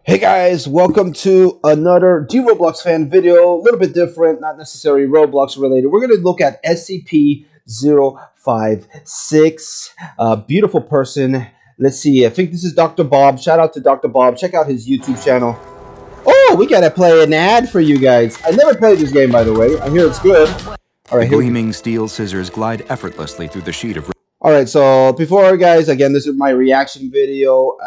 Hey guys, welcome to another Dee-Roblox fan video, a little bit different, not necessarily Roblox related. We're going to look at SCP-056, a beautiful person. Let's see, I think this is Dr. Bob. Shout out to Dr. Bob. Check out his YouTube channel. Oh, we got to play an ad for you guys. I never played this game, by the way. I hear it's good. All right, the gleaming steel scissors glide effortlessly through the sheet of... All right, so before, guys, again, this is my reaction video.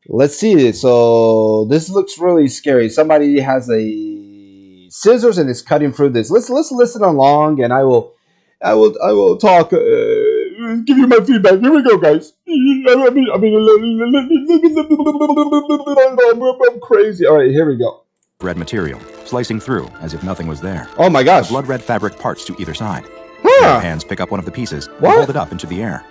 Let's see. So this looks really scary. Somebody has a scissors and is cutting through this. Let's listen along, and I will talk. Give you my feedback. Here we go, guys. I'm crazy. All right, here we go. Red material slicing through as if nothing was there. Oh my gosh! The blood red fabric parts to either side. Huh. Hands pick up one of the pieces and hold it up into the air.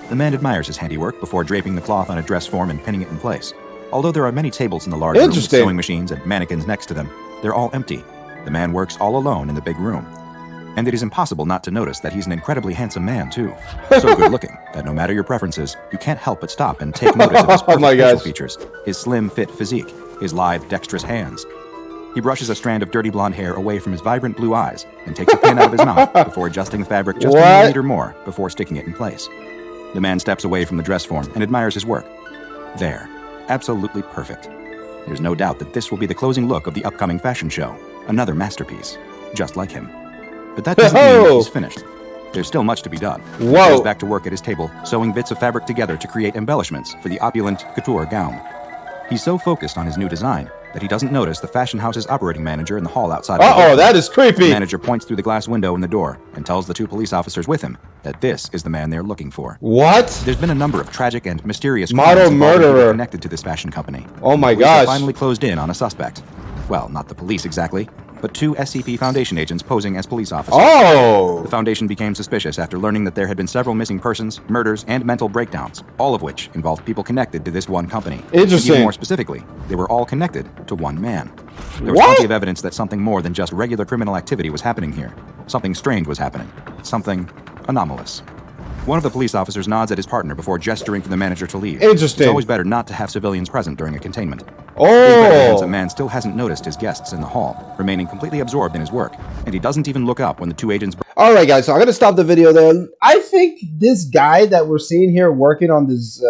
The man admires his handiwork before draping the cloth on a dress form and pinning it in place. Although there are many tables in the large room with sewing machines and mannequins next to them, they're all empty. The man works all alone in the big room. And it is impossible not to notice that he's an incredibly handsome man, too. So good looking that no matter your preferences, you can't help but stop and take notice of his perfect facial features, his slim, fit physique, his lithe, dexterous hands. He brushes a strand of dirty blonde hair away from his vibrant blue eyes and takes a pin out of his mouth before adjusting the fabric just a millimeter more before sticking it in place. The man steps away from the dress form and admires his work. There. Absolutely perfect. There's no doubt that this will be the closing look of the upcoming fashion show. Another masterpiece. Just like him. But that doesn't mean that he's finished. There's still much to be done. He goes back to work at his table, sewing bits of fabric together to create embellishments for the opulent couture gown. He's so focused on his new design that he doesn't notice the fashion house's operating manager in the hall outside. That is creepy. The manager points through the glass window in the door and tells the two police officers with him that this is the man they're looking for. What? There's been a number of tragic and mysterious model murderer connected to this fashion company. Oh my gosh. gosh. Finally closed in on a suspect. Well, not the police exactly, but two SCP Foundation agents posing as police officers. Oh! The Foundation became suspicious after learning that there had been several missing persons, murders, and mental breakdowns, all of which involved people connected to this one company. Interesting. Even more specifically, they were all connected to one man. There was plenty of evidence that something more than just regular criminal activity was happening here. Something strange was happening. Something anomalous. One of the police officers nods at his partner before gesturing for the manager to leave. Interesting. It's always better not to have civilians present during a containment. Oh! The handsome man still hasn't noticed his guests in the hall, remaining completely absorbed in his work, and he doesn't even look up when the two agents... Alright guys, so I'm going to stop the video there. I think this guy that we're seeing here working on this,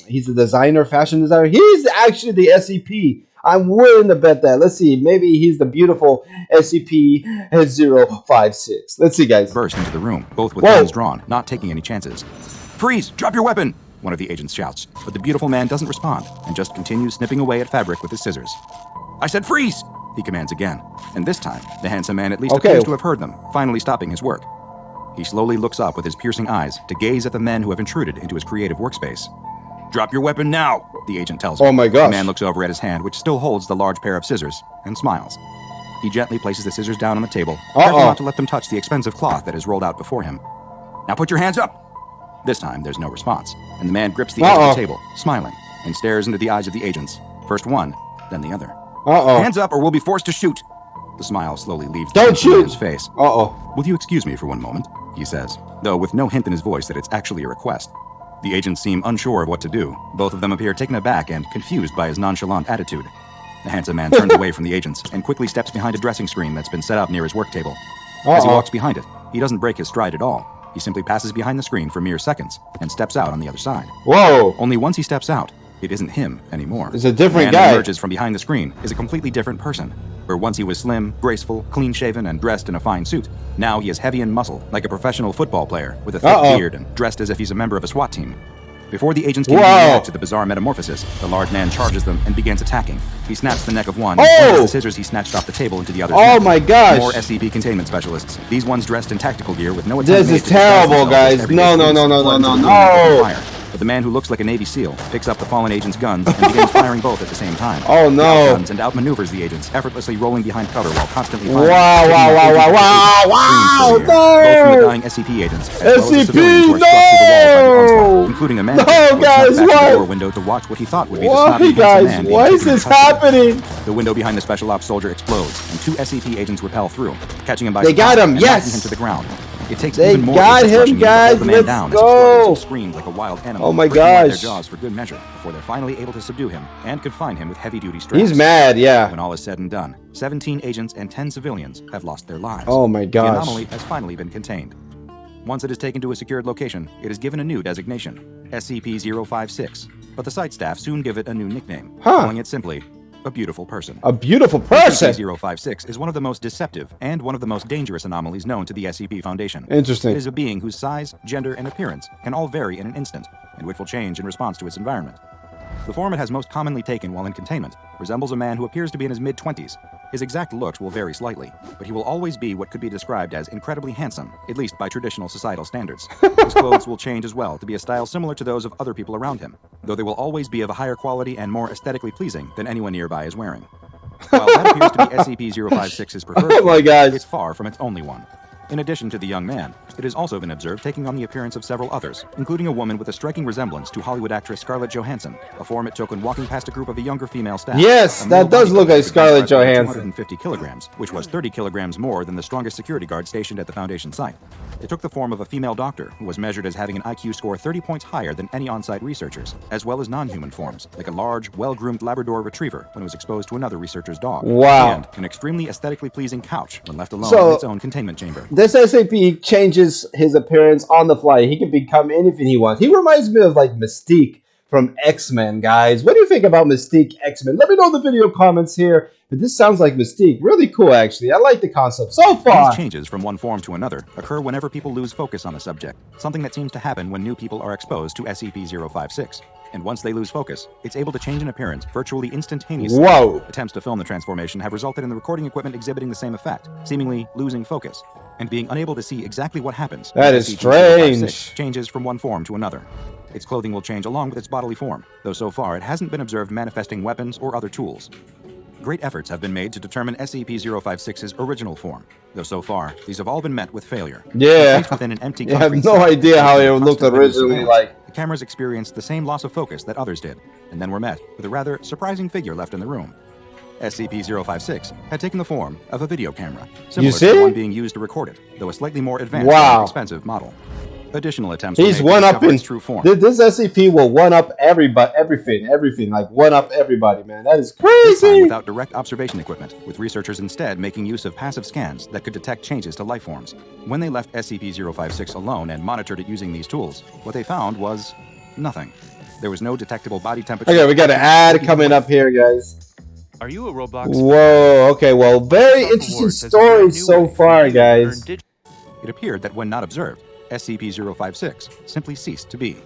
he's a designer, fashion designer, he's actually the SCP. I'm willing to bet that. Let's see, maybe he's the beautiful SCP-056. Let's see, guys. Burst into the room, both with guns drawn, not taking any chances. Freeze! Drop your weapon! One of the agents shouts, but the beautiful man doesn't respond and just continues snipping away at fabric with his scissors. I said freeze! He commands again, and this time, the handsome man at least appears to have heard them, finally stopping his work. He slowly looks up with his piercing eyes to gaze at the men who have intruded into his creative workspace. Drop your weapon now, the agent tells him. Oh my gosh. The man looks over at his hand, which still holds the large pair of scissors, and smiles. He gently places the scissors down on the table, careful not to let them touch the expensive cloth that is rolled out before him. Now put your hands up! This time, there's no response, and the man grips the edge of the table, smiling, and stares into the eyes of the agents. First one, then the other. Hands up or we'll be forced to shoot! The smile slowly leaves the man's face. Will you excuse me for one moment? He says, though with no hint in his voice that it's actually a request. The agents seem unsure of what to do. Both of them appear taken aback and confused by his nonchalant attitude. The handsome man turns away from the agents and quickly steps behind a dressing screen that's been set up near his work table. As he walks behind it, he doesn't break his stride at all. He simply passes behind the screen for mere seconds and steps out on the other side. Whoa! Only once he steps out, it isn't him anymore. It's a different guy. The man who emerges from behind the screen is a completely different person. Where once he was slim, graceful, clean-shaven, and dressed in a fine suit, now he is heavy in muscle, like a professional football player, with a thick beard and dressed as if he's a member of a SWAT team. Before the agents can react to the bizarre metamorphosis, the large man charges them and begins attacking. He snaps the neck of one and points the scissors he snatched off the table into the other's neck. My gosh! More SCP containment specialists. These ones dressed in tactical gear with no attempt. This is terrible, guys. No. But the man who looks like a Navy SEAL picks up the fallen agent's guns and begins firing both at the same time. Oh no! He outguns and outmaneuvers the agents, effortlessly rolling behind cover while constantly firing. Wow! No! Both from the dying SCP agents, as well as the civilians who were struck through the walls by the onslaught, including a man who snapped back to the door window to watch what he thought would be the snobby handsome man. Why is this happening? The window behind the special ops soldier explodes, and two SCP agents rappel through, catching him by surprise and knocking him to the ground. It takes They even more got agents him, rushing in to guys. hold the man Let's down go. as he struggles and screams like a wild animal. Oh my breaking wide gosh. their jaws for good measure before they're finally able to subdue him and confine him with heavy-duty straps. He's mad, yeah. When all is said and done, 17 agents and 10 civilians have lost their lives. Oh my gosh. The anomaly has finally been contained. Once it is taken to a secured location, it is given a new designation, SCP-056. But the site staff soon give it a new nickname, calling it simply a beautiful person. A beautiful person? SCP-056 is one of the most deceptive and one of the most dangerous anomalies known to the SCP Foundation. Interesting. It is a being whose size, gender, and appearance can all vary in an instant, and which will change in response to its environment. The form it has most commonly taken while in containment resembles a man who appears to be in his mid-20s. His exact looks will vary slightly, but he will always be what could be described as incredibly handsome, at least by traditional societal standards. His clothes will change as well to be a style similar to those of other people around him, though they will always be of a higher quality and more aesthetically pleasing than anyone nearby is wearing. While that appears to be SCP-056's preferred form, it's far from its only one. In addition to the young man, it has also been observed taking on the appearance of several others, including a woman with a striking resemblance to Hollywood actress Scarlett Johansson, a form it took when walking past a group of a younger female staff. Yes, that does look like Scarlett Johansson. 250 kilograms, which was 30 kilograms more than the strongest security guard stationed at the Foundation site. It took the form of a female doctor, who was measured as having an IQ score 30 points higher than any on-site researchers, as well as non-human forms, like a large, well-groomed Labrador retriever when it was exposed to another researcher's dog. Wow. And an extremely aesthetically pleasing couch when left alone in its own containment chamber. This SCP changes his appearance on the fly. He can become anything he wants. He reminds me of like Mystique from X-Men, guys. What do you think about Mystique X-Men? Let me know in the video comments here. But this sounds like Mystique. Really cool, actually. I like the concept so far. These changes from one form to another occur whenever people lose focus on the subject, something that seems to happen when new people are exposed to SCP-056. And once they lose focus, it's able to change in appearance virtually instantaneously. Whoa. Attempts to film the transformation have resulted in the recording equipment exhibiting the same effect, seemingly losing focus, and being unable to see exactly what happens. That is strange. Changes from one form to another. Its clothing will change along with its bodily form, though so far it hasn't been observed manifesting weapons or other tools. Great efforts have been made to determine SCP-056's original form, though so far these have all been met with failure. Yeah, within an empty I have no idea how it looked originally like. The cameras experienced the same loss of focus that others did, and then were met with a rather surprising figure left in the room. SCP-056 had taken the form of a video camera, similar to the one being used to record it, though a slightly more advanced and more expensive model. Additional attempts He's were made to discover its true form. This SCP will one-up everybody, everything, like one-up everybody, man. That is crazy! Without direct observation equipment, with researchers instead making use of passive scans that could detect changes to life forms. When they left SCP-056 alone and monitored it using these tools, what they found was nothing. There was no detectable body temperature. Okay, we got an ad coming up here, guys. Are you a Roblox? Whoa, okay, well, very interesting story so far, guys. It appeared that when not observed, SCP-056 simply ceased to be.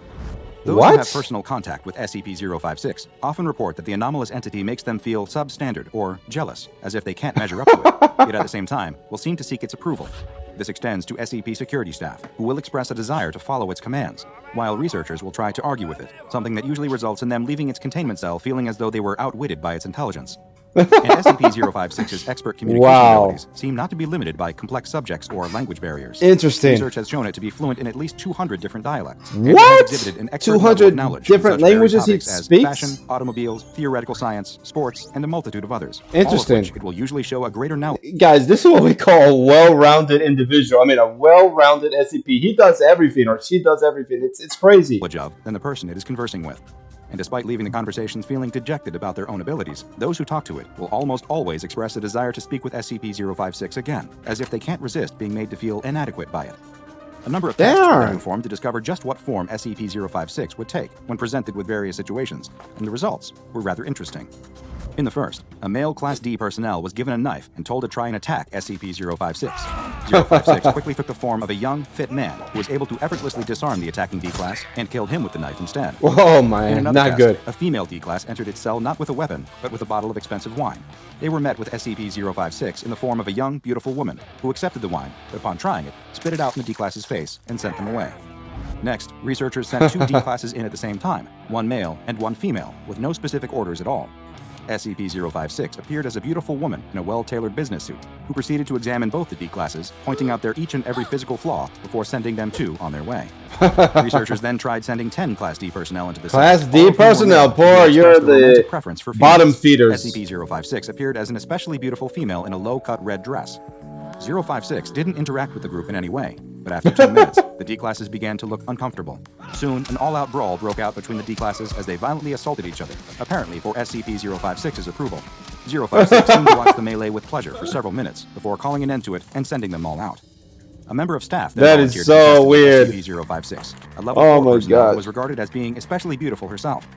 Those who have personal contact with SCP-056 often report that the anomalous entity makes them feel substandard or jealous, as if they can't measure up to it, yet at the same time will seem to seek its approval. This extends to SCP security staff, who will express a desire to follow its commands, while researchers will try to argue with it, something that usually results in them leaving its containment cell feeling as though they were outwitted by its intelligence. And SCP-056's expert communication abilities seem not to be limited by complex subjects or language barriers. Interesting. Research has shown it to be fluent in at least 200 different dialects. What? Exhibited an 200 knowledge different languages he as speaks? Fashion, automobiles, theoretical science, sports, and a multitude of others. Interesting. All of which it will usually show a greater knowledge. Guys, this is what we call a well-rounded individual. I mean, a well-rounded SCP. He does everything, or she does everything. It's crazy. Than the person it is conversing with. And despite leaving the conversations feeling dejected about their own abilities, those who talk to it will almost always express a desire to speak with SCP-056 again, as if they can't resist being made to feel inadequate by it. A number of tests were performed to discover just what form SCP-056 would take when presented with various situations, and the results were rather interesting. In the first, a male Class D personnel was given a knife and told to try and attack SCP-056. 056 quickly took the form of a young, fit man who was able to effortlessly disarm the attacking D-Class and killed him with the knife instead. Oh man, not good. A female D-Class entered its cell not with a weapon, but with a bottle of expensive wine. They were met with SCP-056 in the form of a young, beautiful woman who accepted the wine, but upon trying it, spit it out in the D-Class's face and sent them away. Next, researchers sent two D-Classes in at the same time, one male and one female, with no specific orders at all. SCP-056 appeared as a beautiful woman in a well-tailored business suit, who proceeded to examine both the D-Classes, pointing out their each and every physical flaw before sending them two on their way. Researchers then tried sending 10 Class D personnel into the Class D personnel, poor, you're the bottom feeders. SCP-056 appeared as an especially beautiful female in a low-cut red dress. 056 didn't interact with the group in any way, But after 10 minutes, the D classes began to look uncomfortable. Soon, an all-out brawl broke out between the D classes as they violently assaulted each other, apparently for SCP-056's approval. 056 seemed to watch the melee with pleasure for several minutes before calling an end to it and sending them all out. A member of staff then that is so weird. SCP-056, a level 4 person was regarded as being especially beautiful herself.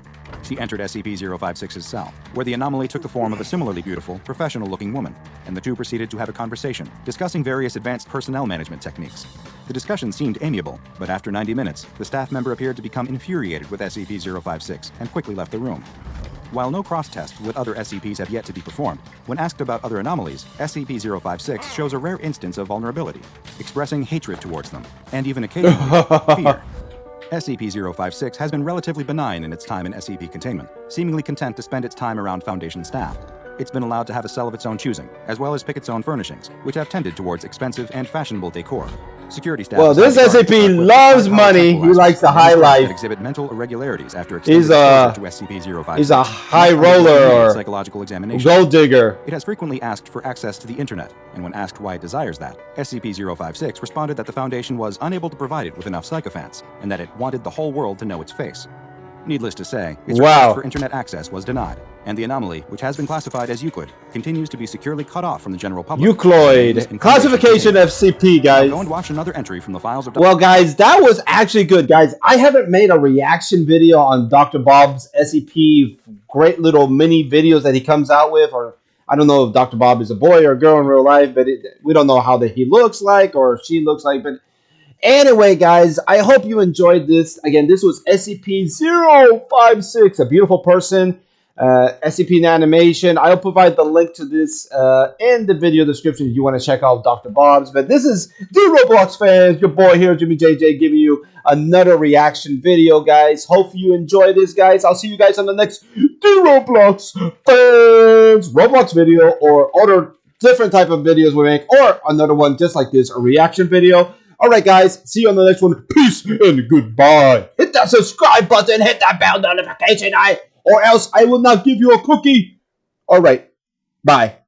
She entered SCP-056's cell, where the anomaly took the form of a similarly beautiful, professional-looking woman, and the two proceeded to have a conversation, discussing various advanced personnel management techniques. The discussion seemed amiable, but after 90 minutes, the staff member appeared to become infuriated with SCP-056 and quickly left the room. While no cross-tests with other SCPs have yet to be performed, when asked about other anomalies, SCP-056 shows a rare instance of vulnerability, expressing hatred towards them, and even occasionally, fear. SCP-056 has been relatively benign in its time in SCP containment, seemingly content to spend its time around Foundation staff. It's been allowed to have a cell of its own choosing, as well as pick its own furnishings, which have tended towards expensive and fashionable decor. Security staff. Well, this SCP loves money. He likes the high life. Exhibit mental irregularities after he's a high roller or psychological examination. Gold digger. It has frequently asked for access to the internet, and when asked why it desires that, SCP-056 responded that the Foundation was unable to provide it with enough sycophants, and that it wanted the whole world to know its face. Needless to say, its request for internet access was denied, and the anomaly, which has been classified as Euclid, continues to be securely cut off from the general public. Euclid. Classification FCP, guys. Go and watch another entry from the files of... Well, guys, that was actually good, guys. I haven't made a reaction video on Dr. Bob's SCP great little mini videos that he comes out with, or I don't know if Dr. Bob is a boy or a girl in real life, but we don't know how he looks like or she looks like, but... Anyway, guys, I hope you enjoyed this. Again, this was SCP-056, a beautiful person, SCP in animation. I'll provide the link to this in the video description if you want to check out Dr. Bob's. But this is Dee-Roblox fans, your boy here, Jimmy JJ, giving you another reaction video, guys. Hope you enjoy this, guys. I'll see you guys on the next Dee-Roblox fans Roblox video or other different type of videos we make, or another one just like this, a reaction video. Alright guys, see you on the next one. Peace and goodbye. Hit that subscribe button, hit that bell notification eye, or else I will not give you a cookie. Alright, bye.